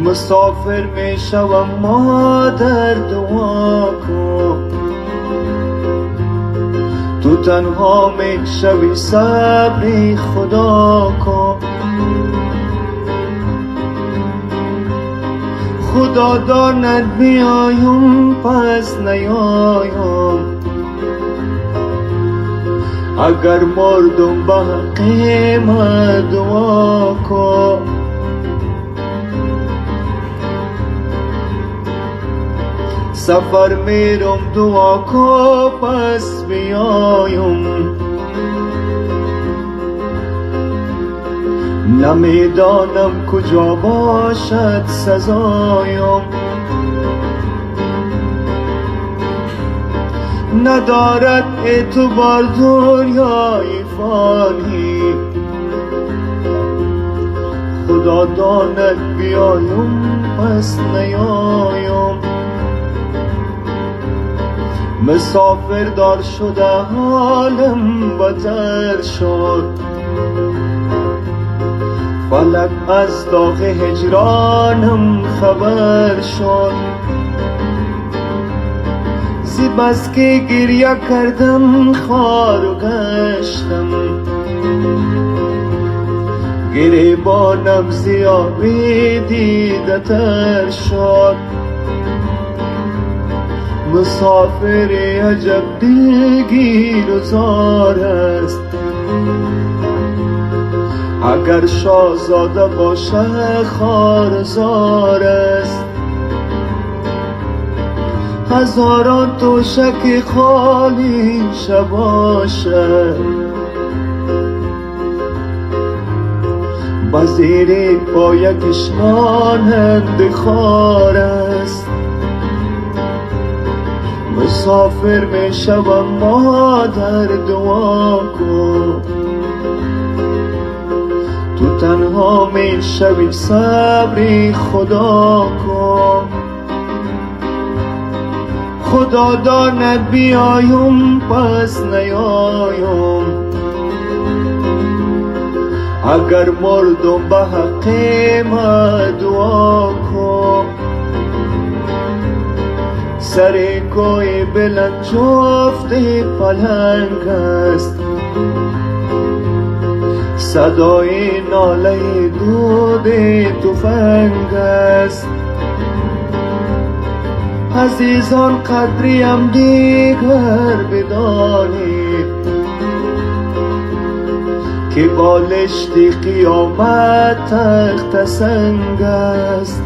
مسافر می شوم مادر دعا کن، تو تنها می شوی صبر خدا کن. خدا داند بیایم پس نیایم، اگر مردم به حق من دعا کن. سفر میرم دعا کن پس بیایم، نمیدانم کجا باشد سزایم. ندارد اعتبار دنیای فانی، خدا داند بیایم پس نیایم. مسافر دار شده حالم بدتر شد، فلک از داغ هجرانم خبر شد. زی بس که گریه کردم خوار و گشتم، گریبانم زیابی دیده تر شد. مسافر عجب دلگیر و زار است، اگر شاهزاده باشه خارزار است. هزاران توشک خالی باشه، بزیر پایکش مانند خار است. مسافر می شوم مادر دعا کن، تو تنها می شوی صبر خدا کن. خدا داند بیایم پس نیایم، اگر مردم به حق ما دعا کن. سر کوی بلند جفت پلنگ است، صدای ناله دود تفنگ است. عزیزان قدریم دیگر بدانید، که بالشت قیامت تخت سنگ است.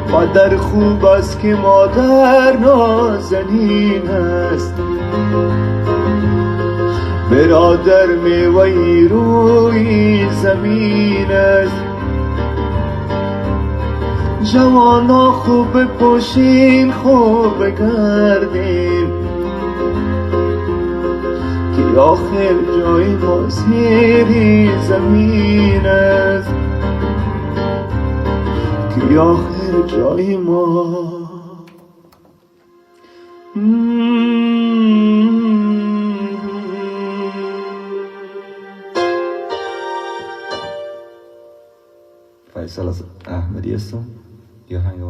پدر خوب است که مادر نازنین است، برادر میوه روی زمین است. جوانا خوب پوشین خوب گردین، که آخر جای ما زیر زمین است، که آخر جای ما فیصل از احمدی هستم. یه هنگ